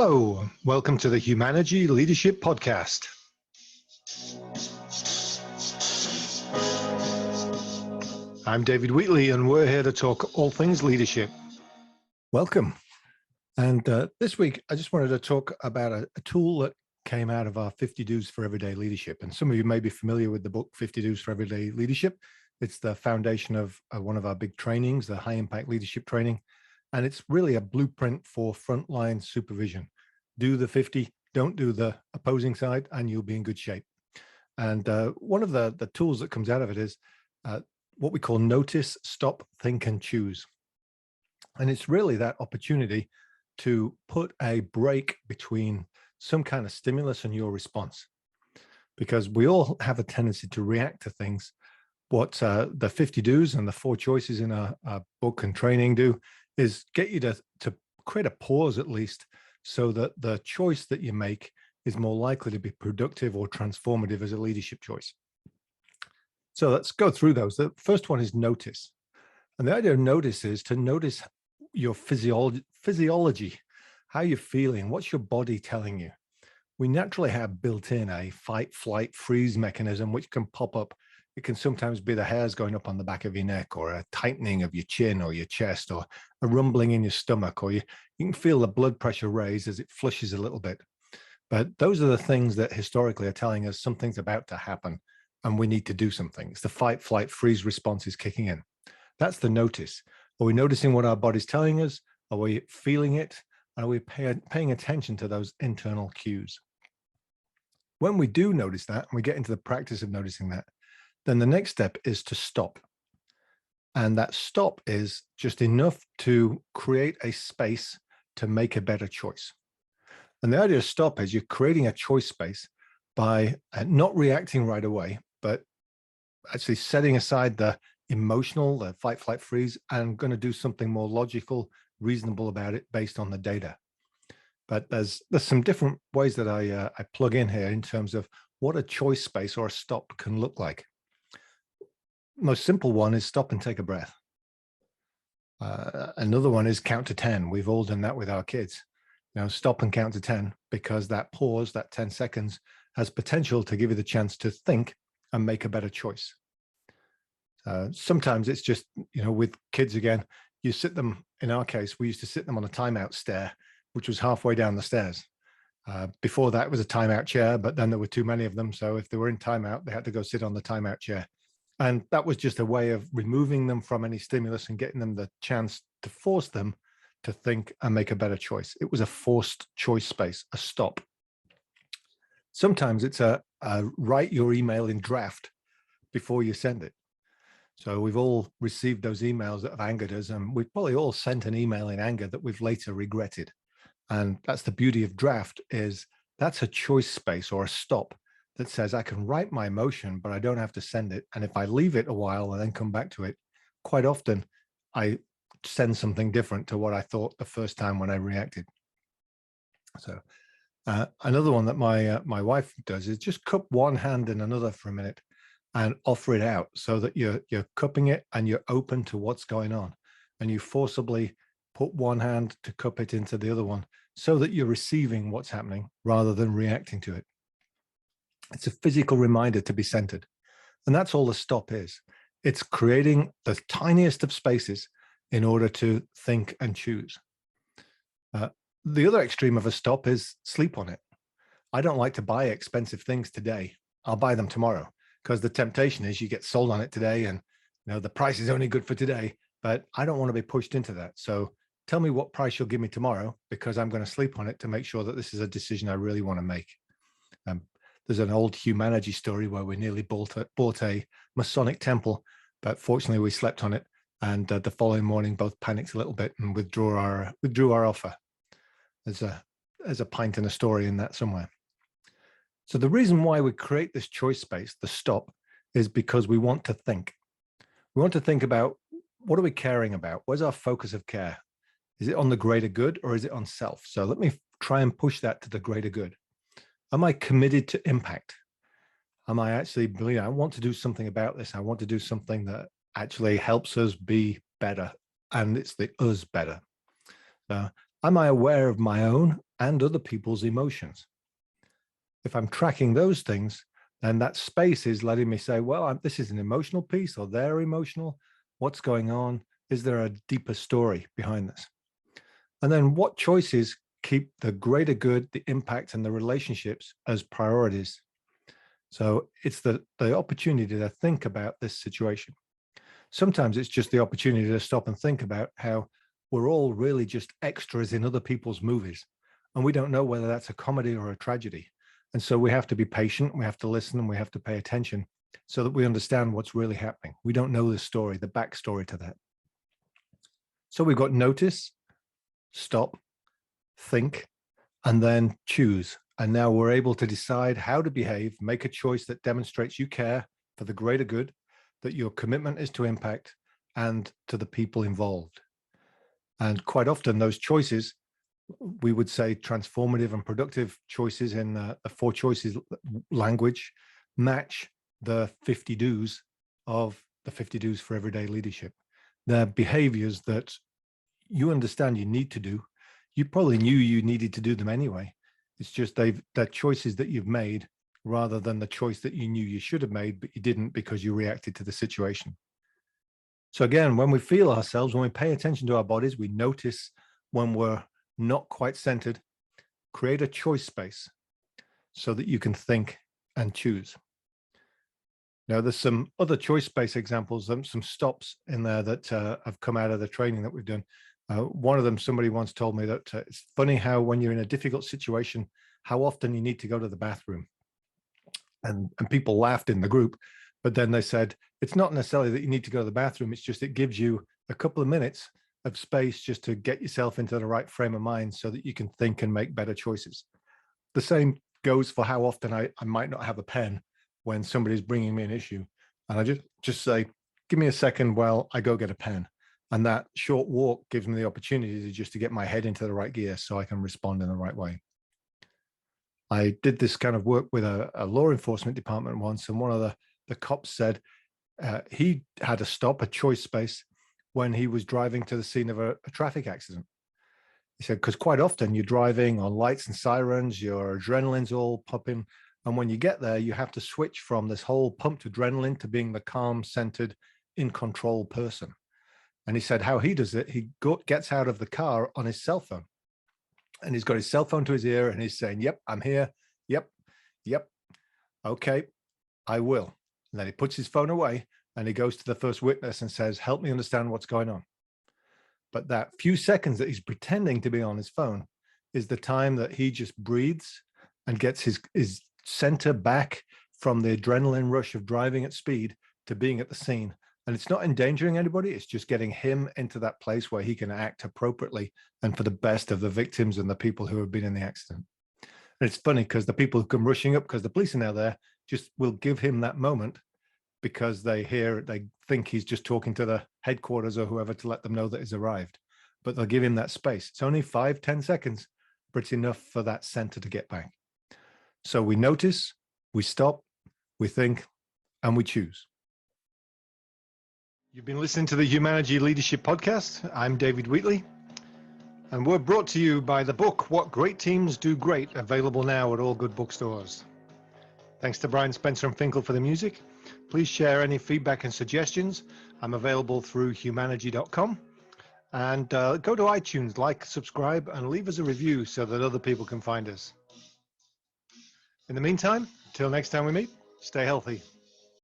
Hello, welcome to the Humanergy Leadership Podcast. I'm David Wheatley, and we're here to talk all things leadership. Welcome. And this week, I just wanted to talk about a tool that came out of our 50 Do's for Everyday Leadership. And some of you may be familiar with the book 50 Do's for Everyday Leadership. It's the foundation of one of our big trainings, the high impact leadership training. And it's really a blueprint for frontline supervision. Do the 50, don't do the opposing side, and you'll be in good shape. And one of the tools that comes out of it is what we call notice, stop, think, and choose. And it's really that opportunity to put a break between some kind of stimulus and your response. Because we all have a tendency to react to things. What the 50 Do's and the 4 choices in our book and training do is get you to create a pause at least, so that the choice that you make is more likely to be productive or transformative as a leadership choice. So let's go through those. The first one is notice. And the idea of notice is to notice your physiology, how you're feeling, what's your body telling you. We naturally have built in a fight, flight, freeze mechanism, which can pop up. It can sometimes be the hairs going up on the back of your neck, or a tightening of your chin or your chest, or a rumbling in your stomach, or you can feel the blood pressure raise as it flushes a little bit. But those are the things that historically are telling us something's about to happen and we need to do something. It's the fight, flight, freeze response is kicking in. That's the notice. Are we noticing what our body's telling us? Are we feeling it? Are we paying attention to those internal cues? When we do notice that, and we get into the practice of noticing that, then the next step is to stop. And that stop is just enough to create a space to make a better choice. And the idea of stop is you're creating a choice space by not reacting right away, but actually setting aside the emotional, the fight, flight, freeze, and going to do something more logical, reasonable about it based on the data. But there's some different ways that I plug in here in terms of what a choice space or a stop can look like. Most simple one is stop and take a breath. Another one is count to 10. We've all done that with our kids. Stop and count to 10, because that pause, that 10 seconds, has potential to give you the chance to think and make a better choice. Sometimes it's just, with kids again, you sit them, in our case, we used to sit them on a timeout stair, which was halfway down the stairs. Before that, it was a timeout chair, but then there were too many of them. So if they were in timeout, they had to go sit on the timeout chair. And that was just a way of removing them from any stimulus and getting them the chance to force them to think and make a better choice. It was a forced choice space, a stop. Sometimes it's a write your email in draft before you send it. So we've all received those emails that have angered us, and we've probably all sent an email in anger that we've later regretted. And that's the beauty of draft, is that's a choice space or a stop that says I can write my emotion, but I don't have to send it. And if I leave it a while and then come back to it, quite often I send something different to what I thought the first time when I reacted. So another one that my wife does is just cup one hand in another for a minute and offer it out, so that you're cupping it and you're open to what's going on. And you forcibly put one hand to cup it into the other one, so that you're receiving what's happening rather than reacting to it. It's a physical reminder to be centered. And that's all the stop is. It's creating the tiniest of spaces in order to think and choose. The other extreme of a stop is sleep on it. I don't like to buy expensive things today. I'll buy them tomorrow, because the temptation is you get sold on it today, and the price is only good for today, but I don't want to be pushed into that. So tell me what price you'll give me tomorrow, because I'm going to sleep on it to make sure that this is a decision I really want to make. There's an old Humanergy story where we nearly bought a Masonic temple, but fortunately we slept on it, and the following morning both panicked a little bit and withdrew our offer. There's a pint and a story in that somewhere. So the reason why we create this choice space, the stop, is because we want to think. We want to think about, what are we caring about? Where's our focus of care? Is it on the greater good, or is it on self? So let me try and push that to the greater good. Am I committed to impact? Am I actually believing I want to do something about this? I want to do something that actually helps us be better, and it's the us better. So am I aware of my own and other people's emotions. If I'm tracking those things, then that space is letting me say, well, this is an emotional piece, or they're emotional. What's going on? Is there a deeper story behind this? And then what choices keep the greater good, the impact, and the relationships as priorities? So it's the opportunity to think about this situation. Sometimes it's just the opportunity to stop and think about how we're all really just extras in other people's movies, and we don't know whether that's a comedy or a tragedy. And so we have to be patient, we have to listen, and we have to pay attention so that we understand what's really happening. We don't know the story, the backstory to that. So we've got notice, stop, think, and then choose. And now we're able to decide how to behave, make a choice that demonstrates you care for the greater good, that your commitment is to impact and to the people involved. And quite often those choices, we would say transformative and productive choices in the 4 choices language, match the 50 do's of the 50 do's for everyday leadership. They're behaviors that you understand you need to do. You probably knew you needed to do them anyway. It's just they're choices that you've made rather than the choice that you knew you should have made, but you didn't because you reacted to the situation. So again, when we feel ourselves, when we pay attention to our bodies, we notice when we're not quite centered, create a choice space so that you can think and choose. Now, there's some other choice space examples, some stops in there that have come out of the training that we've done. One of them, somebody once told me that it's funny how when you're in a difficult situation, how often you need to go to the bathroom. And people laughed in the group, but then they said, it's not necessarily that you need to go to the bathroom. It's just, it gives you a couple of minutes of space just to get yourself into the right frame of mind so that you can think and make better choices. The same goes for how often I might not have a pen when somebody's bringing me an issue. And I just say, give me a second while I go get a pen. And that short walk gives me the opportunity to get my head into the right gear so I can respond in the right way. I did this kind of work with a law enforcement department once, and one of the cops said he had to stop a choice space when he was driving to the scene of a traffic accident. He said, because quite often you're driving on lights and sirens, your adrenaline's all popping. And when you get there, you have to switch from this whole pumped adrenaline to being the calm, centered, in control person. And he said how he does it, he gets out of the car on his cell phone. And he's got his cell phone to his ear and he's saying, yep, I'm here. Yep, yep. Okay, I will. And then he puts his phone away and he goes to the first witness and says, help me understand what's going on. But that few seconds that he's pretending to be on his phone is the time that he just breathes and gets his center back from the adrenaline rush of driving at speed to being at the scene. And it's not endangering anybody. It's just getting him into that place where he can act appropriately and for the best of the victims and the people who have been in the accident. And it's funny because the people who come rushing up because the police are now there just will give him that moment because they think he's just talking to the headquarters or whoever to let them know that he's arrived. But they'll give him that space. It's only 5-10 seconds, but it's enough for that center to get back. So we notice, we stop, we think, and we choose. You've been listening to the Humanergy Leadership Podcast. I'm David Wheatley, and we're brought to you by the book, What Great Teams Do Great, available now at all good bookstores. Thanks to Brian Spencer and Finkel for the music. Please share any feedback and suggestions. I'm available through humanergy.com. And go to iTunes, like, subscribe, and leave us a review so that other people can find us. In the meantime, until next time we meet, stay healthy.